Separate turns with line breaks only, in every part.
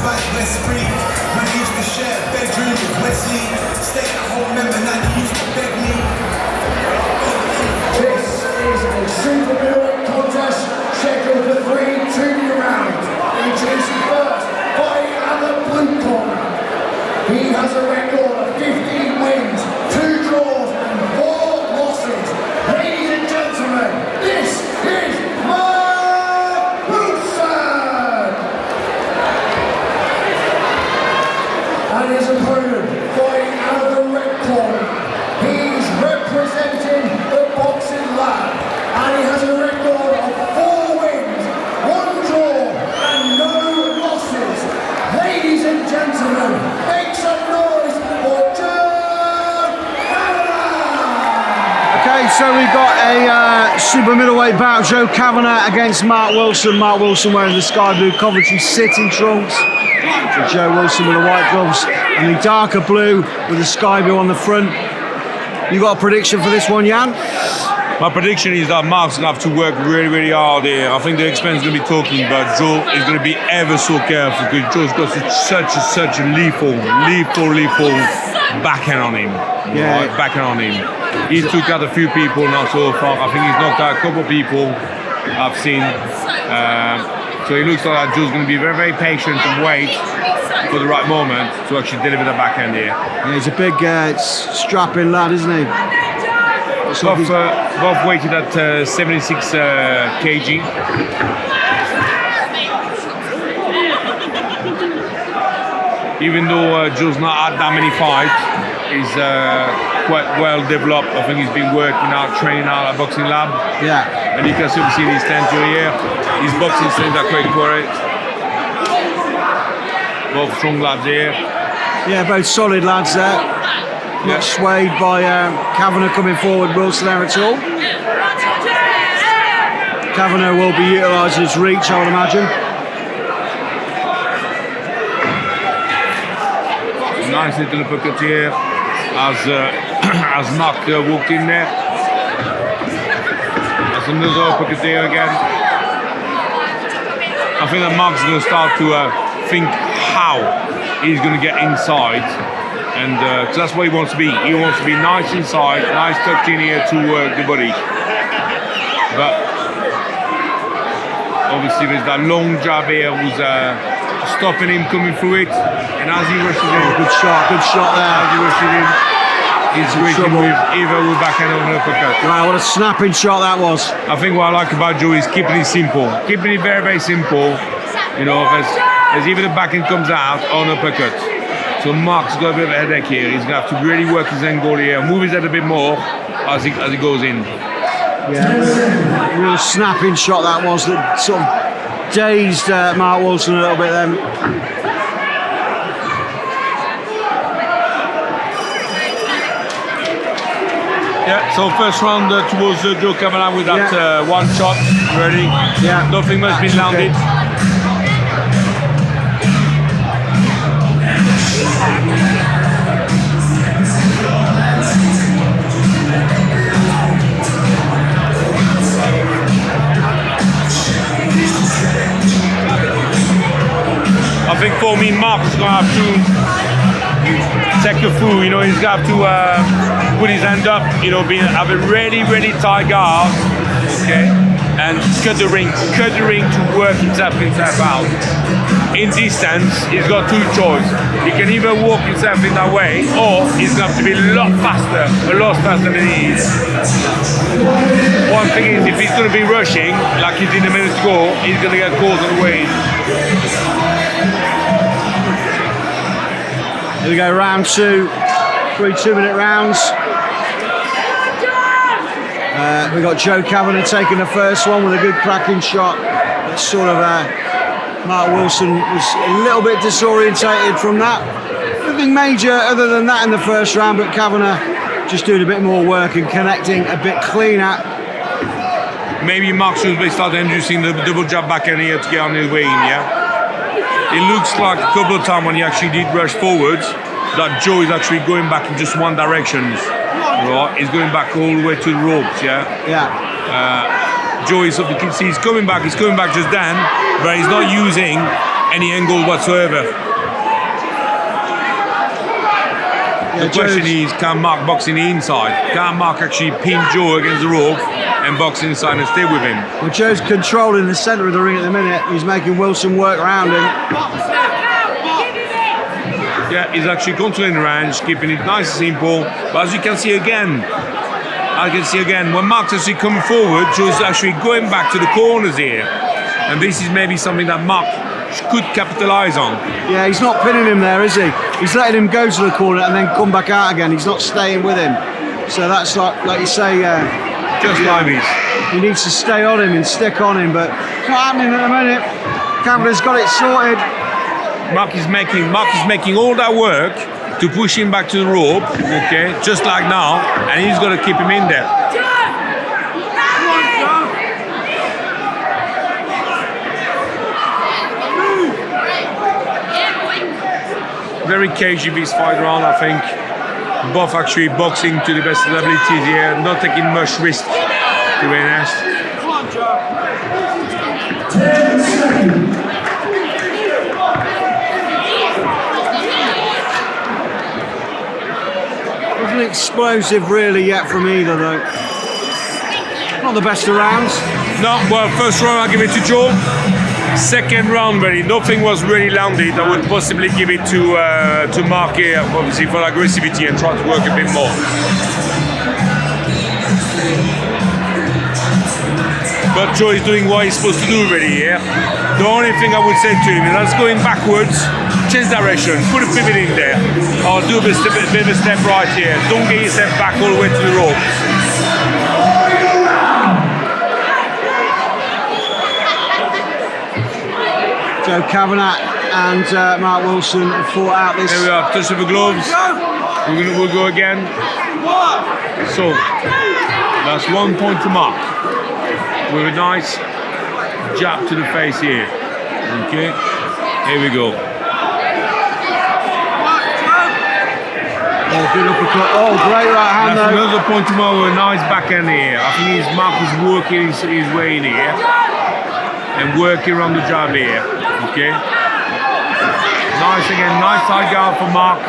right, West Free. When I used to share a bedroom with Wesley, stay at home, remember now you used to beg me.
This is a super middleweight contest scheduled for 3 2 rounds. Introducing first, fighting at the blue corner. He has a record of 15 wins, 2 draws and 4 losses. Ladies and gentlemen, this is Mark Wilson! And his opponent, fighting out of the red corner. He's representing the boxing lab, and he has a record of 4 wins, 1 draw, and no losses. Ladies and gentlemen, make some noise for Joe Kavanagh!
Okay, so we've got a super middleweight bout, Joe Kavanagh against Mark Wilson. Mark Wilson wearing the sky blue Coventry City trunks. So Joe Wilson with the white gloves and the darker blue with the sky blue on the front. You got a prediction for this one, Jan?
My prediction is that Mark's going to have to work really, really hard here. I think the expense is going to be talking, but Joe is going to be ever so careful because Joe's got such a lethal backhand on him.
Yeah.
Right? Backhand on him. He took out a few people now so far. I think he's knocked out a couple of people I've seen. So it looks like Joe's going to be very, very patient and wait for the right moment to actually deliver the backhand here.
Yeah, he's a big strapping lad, isn't he?
Both weighted at 76 kg. Even though Joe's not had that many fights, he's quite well developed. I think he's been working out, training out at boxing lab.
Yeah.
And you can still see his tension here. His boxing strength are quite correct. Both strong lads here.
Yeah, both solid lads there. Not swayed by Kavanagh coming forward, Wilson there at all. Kavanagh will be utilising his reach, I would imagine.
Nice little uppercut here as Mark walked in there. That's another uppercut there again. I think that Mark's going to start to think how he's going to get inside. And cause that's what he wants to be. He wants to be nice inside, nice tucked in here to work the body. But obviously there's that long jab here who's stopping him coming through it. And as he rushes in,
good shot there.
As he rushes in, he's waiting with either with backhand or an uppercut.
Wow, what a snapping shot that was.
I think what I like about Joe is keeping it simple. Keeping it very, very simple. You know, as either the backhand comes out or an uppercut. So Mark's got a bit of a headache here. He's going to have to really work his angle here, move his head a bit more as he goes in.
Yeah, real snapping shot that was that sort of dazed Mark Wilson a little bit then.
Yeah, so first round towards Joe Kavanagh with that one shot ready.
Yeah,
nothing much been landed. I think for me, Mark's going to have to take a through, you know, he's going to have to put his hand up, you know, have a really, really tight guard, okay, and cut the ring to work himself out. In this sense, he's got 2 choices. He can either walk himself in that way, or he's going to have to be a lot faster than he is. One thing is, if he's going to be rushing, like he did a minute ago, he's going to get caught on the way.
Here we go, round 2, 3 2-minute rounds. We got Joe Kavanagh taking the first one with a good cracking shot. It's sort of Mark Wilson was a little bit disorientated from that. Nothing major other than that in the first round, but Kavanagh just doing a bit more work and connecting a bit cleaner.
Maybe Mark should start introducing the double jab back in here to get on his way in, yeah? It looks like a couple of times when he actually did rush forwards that Joe is actually going back in just one direction. Right? He's going back all the way to the ropes, yeah?
Yeah.
Joe is, you can see he's coming back just then, but he's not using any angle whatsoever. The question is, can Mark box in the inside? Can Mark actually pin Joe against the rope and box inside and stay with him?
Well, Joe's controlling the centre of the ring at the minute. He's making Wilson work around him.
Yeah, he's actually controlling the range, keeping it nice and simple. But as you can see again, when Mark's actually coming forward, Joe's actually going back to the corners here. And this is maybe something that Mark could capitalise on.
Yeah, he's not pinning him there, is he? He's letting him go to the corner and then come back out again. He's not staying with him. So that's like you say,
just like this.
He needs to stay on him and stick on him, but it's not happening at the minute. Kavanagh's got it sorted.
Mark is making all that work to push him back to the rope, okay, just like now, and he's got to keep him in there. Very cagey this fight round, I think. Both actually boxing to the best of their abilities here, not taking much risk, to be honest.
10 seconds.
Wasn't explosive really yet from either though. Not the best of rounds.
No, well, first round I give it to Joe. Second round, really, nothing was really landed. I would possibly give it to Mark here, obviously for aggressivity and try to work a bit more. But Joe is doing what he's supposed to do really here. The only thing I would say to him is that's going backwards, change direction, put a pivot in there, or do a bit of a step right here. Don't get yourself back all the way to the rope.
Joe Kavanagh and Mark Wilson have fought out this.
Here we are, touch of the gloves. We'll go again. So, that's 1 point to Mark. With a nice jab to the face here. Okay, here we go.
Oh, good uppercut. Oh, great right hand
That's
though.
another point to Mark with a nice backhand here. I think Mark is working his way in here. And working around the jab here. Okay. Nice again, nice side guard for Mark.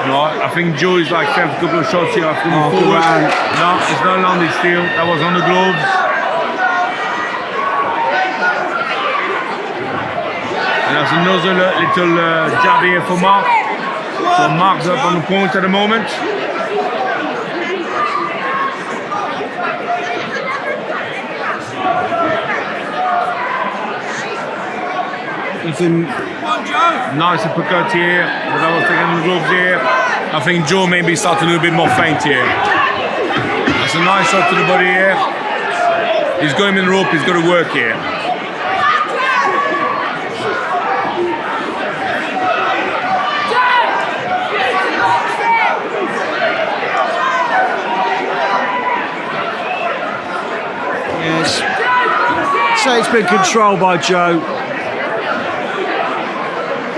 Right, I think Joe is like felt a couple of shots here after moving forward. No, it's not landed still. That was on the gloves. And that's another little jab here for Mark. So Mark's up on the point at the moment. Nice uppercut here, but I was taking the gloves here. I think Joe maybe starting to do a bit more feint here. That's a nice shot to the body here. He's got him in the rope, he's got to work here.
Yes. So it's been controlled by Joe.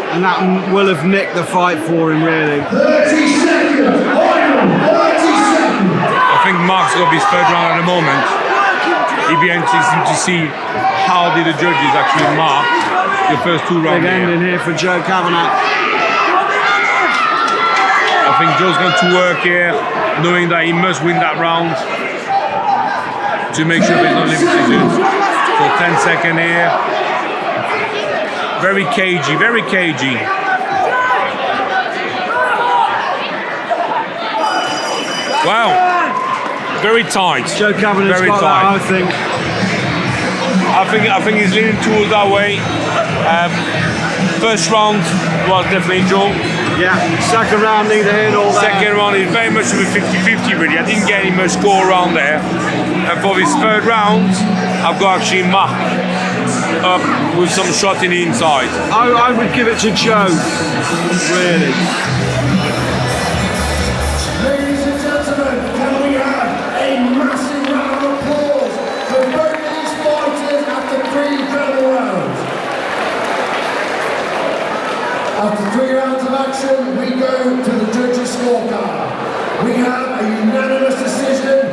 And that will have nicked the fight for him, really.
30 seconds. 30 seconds.
I think Mark's got his third round at the moment. It'd be interesting to see how did the judges actually mark the first 2 rounds.
Big ending here for Joe Kavanagh.
I think Joe's going to work here, knowing that he must win that round to make sure he's not limited. So 10 seconds here. Very cagey, very cagey. Wow, very tight.
Joe Kavanagh's
very
got
tight.
that,
I think he's leaning towards that way. First round was definitely Joe.
Yeah, second round neither here nor there.
Second round is very much of a 50-50 really. I didn't get any much score around there. And for this third round, I've got actually Mark up with some shot in the inside.
I would give it to Joe, really.
Ladies and gentlemen, can we have a massive round of applause for both these fighters after 3 incredible rounds? After 3 rounds of action, we go to the judges' scorecard. We have a unanimous decision